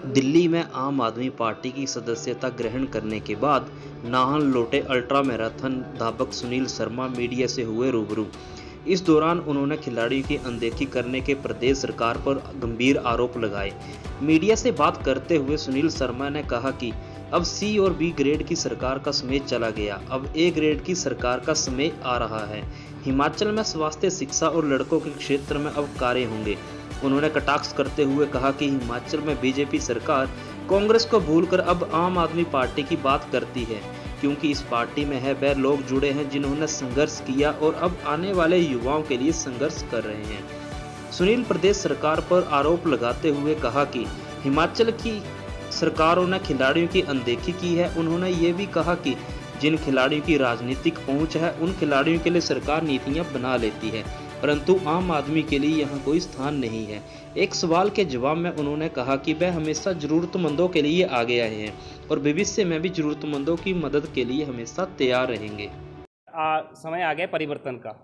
दिल्ली में आम आदमी पार्टी की सदस्यता ग्रहण करने के बाद नाहन लौटे अल्ट्रा मैराथन धावक सुनील शर्मा मीडिया से हुए रूबरू। इस दौरान उन्होंने खिलाड़ियों की अनदेखी करने के प्रदेश सरकार पर गंभीर आरोप लगाए। मीडिया से बात करते हुए सुनील शर्मा ने कहा कि अब सी और बी ग्रेड की सरकार का समय चला गया, अब ए ग्रेड की सरकार का समय आ रहा है। हिमाचल में स्वास्थ्य, शिक्षा और लड़कों के क्षेत्र में अब कार्य होंगे। उन्होंने कटाक्ष करते हुए कहा कि हिमाचल में बीजेपी सरकार कांग्रेस को भूलकर अब आम आदमी पार्टी की बात करती है, क्योंकि इस पार्टी में है वह लोग जुड़े हैं जिन्होंने संघर्ष किया और अब आने वाले युवाओं के लिए संघर्ष कर रहे हैं। सुनील प्रदेश सरकार पर आरोप लगाते हुए कहा कि हिमाचल की सरकारों ने खिलाड़ियों की अनदेखी की है। उन्होंने ये भी कहा कि जिन खिलाड़ियों की राजनीतिक पहुंच है उन खिलाड़ियों के लिए सरकार नीतियां बना लेती है, परंतु आम आदमी के लिए यहाँ कोई स्थान नहीं है। एक सवाल के जवाब में उन्होंने कहा कि वह हमेशा जरूरतमंदों के लिए आगे आए हैं और भविष्य में भी जरूरतमंदों की मदद के लिए हमेशा तैयार रहेंगे। समय आ गया परिवर्तन का,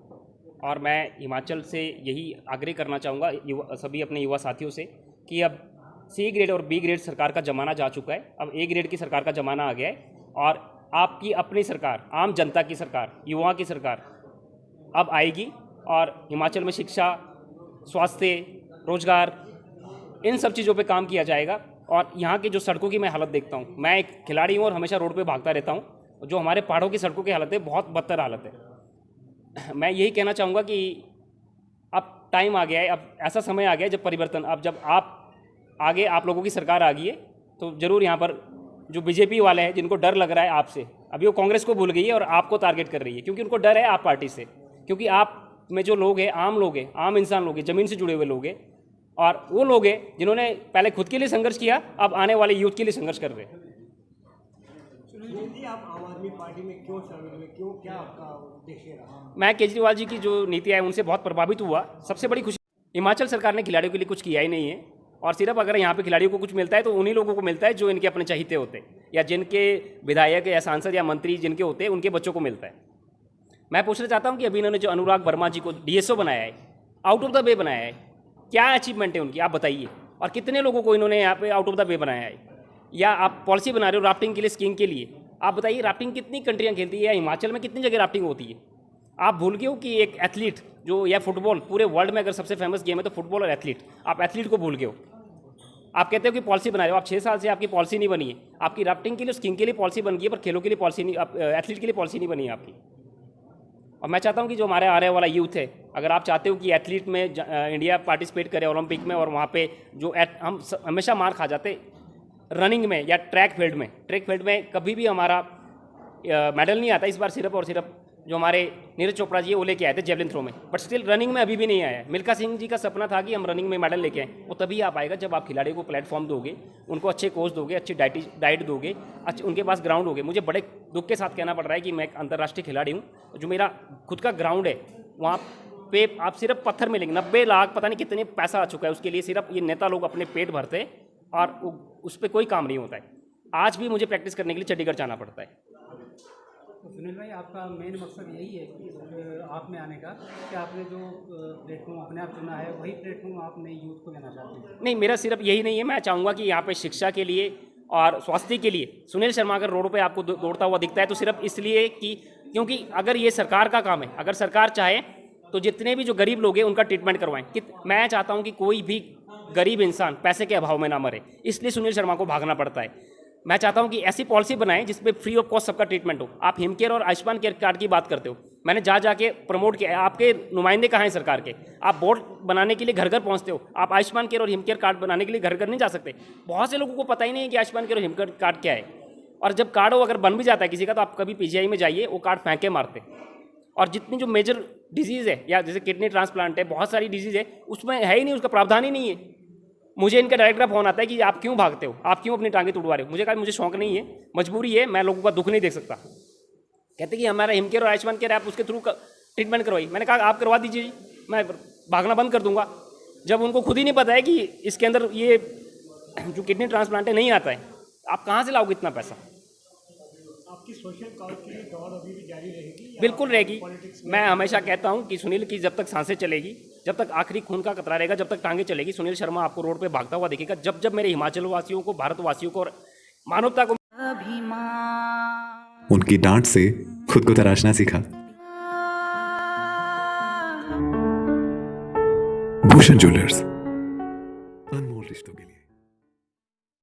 और मैं हिमाचल से यही आग्रह करना चाहूँगा सभी अपने युवा साथियों से कि अब सी ग्रेड और बी ग्रेड सरकार का ज़माना जा चुका है, अब ए ग्रेड की सरकार का ज़माना आ गया है और आपकी अपनी सरकार, आम जनता की सरकार, युवाओं की सरकार अब आएगी और हिमाचल में शिक्षा, स्वास्थ्य, रोजगार, इन सब चीज़ों पे काम किया जाएगा। और यहाँ की जो सड़कों की मैं हालत देखता हूँ, मैं एक खिलाड़ी हूँ और हमेशा रोड पे भागता रहता हूँ, जो हमारे पहाड़ों की सड़कों की हालत है बहुत बदतर हालत है। मैं यही कहना चाहूँगा कि अब टाइम आ गया है, अब ऐसा समय आ गया है जब परिवर्तन, अब जब आप लोगों की सरकार आ गई है तो ज़रूर यहाँ पर जो बीजेपी वाले हैं जिनको डर लग रहा है आपसे, अभी वो कांग्रेस को भूल गई है और आपको टारगेट कर रही है, क्योंकि उनको डर है आप पार्टी से, क्योंकि आप में जो लोग हैं आम इंसान लोग हैं, ज़मीन से जुड़े हुए लोग हैं, और वो लोग हैं जिन्होंने पहले खुद के लिए संघर्ष किया, अब आने वाले यूथ के लिए संघर्ष कर रहे हैं। सुनील जी, आप आम आदमी पार्टी में क्यों शामिल हुए, क्यों, क्या आपका उद्देश्य रहा? मैं केजरीवाल जी की जो नीतियाँ हैं उनसे बहुत प्रभावित हुआ। सबसे बड़ी खुशी, हिमाचल सरकार ने खिलाड़ियों के लिए कुछ किया ही नहीं है, और सिर्फ अगर यहाँ पे खिलाड़ियों को कुछ मिलता है तो उन्हीं लोगों को मिलता है जो इनके अपने चहीते होते हैं, या जिनके विधायक या सांसद या मंत्री जिनके होते हैं उनके बच्चों को मिलता है। मैं पूछना चाहता हूँ कि अभी इन्होंने जो अनुराग वर्मा जी को डीएसओ बनाया है, आउट ऑफ द वे बनाया है, क्या अचीवमेंट है उनकी, आप बताइए। और कितने लोगों को इन्होंने यहाँ पे आउट ऑफ द वे बनाया है। या आप पॉलिसी बना रहे हो राफ्टिंग के लिए, स्कीइंग के लिए, आप बताइए राफ्टिंग कितनी कंट्रियाँ खेलती है, या हिमाचल में कितनी जगह राफ्टिंग होती है। आप भूल गए हो कि एक एथलीट जो, या फुटबॉल, पूरे वर्ल्ड में अगर सबसे फेमस गेम है तो फुटबॉल और एथलीट, आप एथलीट को भूल गए हो। आप कहते हो कि पॉलिसी बना रहे हो, आप 6 साल से आपकी पॉलिसी नहीं बनी है। आपकी राफ्टिंग के लिए, स्कीइंग के लिए पॉलिसी बन गई है, पर खेलों के लिए पॉलिसी नहीं, एथलीट के लिए पॉलिसी नहीं बनी है आपकी। और मैं चाहता हूँ कि जो हमारे आने वाला यूथ है, अगर आप चाहते हो कि एथलीट में इंडिया पार्टिसिपेट करे ओलंपिक में, और वहाँ पे जो हम हमेशा मार खा जाते रनिंग में या ट्रैक फील्ड में कभी भी हमारा मेडल नहीं आता। इस बार सिर्फ और सिर्फ जो हमारे नीरज चोपड़ा जी है वो लेके आए थे जेवलिन थ्रो में, बट स्टिल रनिंग में अभी भी नहीं आया है। मिल्खा सिंह जी का सपना था कि हम रनिंग में मेडल लेके आए, वो तभी आ पाएगा जब आप खिलाड़ियों को प्लेटफॉर्म दोगे, उनको अच्छे कोच दोगे, अच्छी डाइट दोगे, अच्छे उनके पास ग्राउंड होगे। मुझे बड़े दुख के साथ कहना पड़ रहा है कि मैं एक अंतर्राष्ट्रीय खिलाड़ी हूँ, जो मेरा खुद का ग्राउंड है वहाँ पे आप सिर्फ पत्थर मिलेंगे। 90 लाख पता नहीं कितने पैसा आ चुका है उसके लिए, सिर्फ ये नेता लोग अपने पेट भरते हैं और उस पर कोई काम नहीं होता है। आज भी मुझे प्रैक्टिस करने के लिए चंडीगढ़ जाना पड़ता है। तो सुनील भाई, आपका मेन मकसद यही है कि आप में आने का, कि आपने जो प्लेटफॉर्म अपने आप चुना है वही प्लेटफॉर्म आपने यूथ को देना चाहते हैं? नहीं, मेरा सिर्फ यही नहीं है। मैं चाहूँगा कि यहाँ पे शिक्षा के लिए और स्वास्थ्य के लिए सुनील शर्मा अगर रोड पे आपको दौड़ता हुआ दिखता है तो सिर्फ इसलिए कि क्योंकि अगर ये सरकार का काम है, अगर सरकार चाहे तो जितने भी जो गरीब लोग हैं उनका ट्रीटमेंट करवाएं। मैं चाहता हूँ कि कोई भी गरीब इंसान पैसे के अभाव में ना मरे, इसलिए सुनील शर्मा को भागना पड़ता है। मैं चाहता हूं कि ऐसी पॉलिसी बनाएं जिसपे फ्री ऑफ कॉस्ट सबका ट्रीटमेंट हो। आप हिमकेयर और आयुष्मान केयर कार्ड की बात करते हो, मैंने जाके प्रमोट किया। आपके नुमाइंदे कहाँ हैं सरकार के? आप बोर्ड बनाने के लिए घर घर पहुंचते हो, आप आयुष्मान केयर और हिमकेयर कार्ड बनाने के लिए घर घर नहीं जा सकते। बहुत से लोगों को पता ही नहीं है कि आयुष्मान केयर और हिमकेयर कार्ड क्या है। और जब कार्ड अगर बन भी जाता है किसी का, तो आप कभी पीजीआई में जाइए, वो कार्ड फेंक के मारते। और जितनी जो मेजर डिजीज़ है, या जैसे किडनी ट्रांसप्लांट है, बहुत सारी डिजीज़ है, उसमें है ही नहीं, उसका प्रावधान ही नहीं है। मुझे इनका डायरेक्ट का फोन आता है कि आप क्यों भागते हो, आप क्यों अपनी टांगे तुड़वा रहे हो। मुझे कहा मुझे शौक नहीं है, मजबूरी है, मैं लोगों का दुख नहीं देख सकता। कहते कि हमारा हिमकेयर और आयुष्मान केयर आप उसके थ्रू ट्रीटमेंट करवाई। मैंने कहा आप करवा दीजिए, मैं भागना बंद कर दूंगा। जब उनको खुद ही नहीं पता है कि इसके अंदर ये जो किडनी ट्रांसप्लांट है नहीं आता है, आप कहाँ से लाओगे इतना पैसा? आपकी सोशल कॉज के लिए दौड़ अभी भी जारी रहेगी या बिल्कुल रहेगी। पॉलिटिक्स में मैं हमेशा कहता हूं कि सुनील की जब तक सांसें चलेगी, जब तक आखिरी खून का कतरा रहेगा, जब तक टांगे चलेगी, सुनील शर्मा आपको रोड पे भागता हुआ दिखेगा। जब जब मेरे हिमाचल वासियों को, भारतवासियों को और मानवता को उनकी डांट से खुद को तराशना सीखा। भूषण ज्वेलर्स,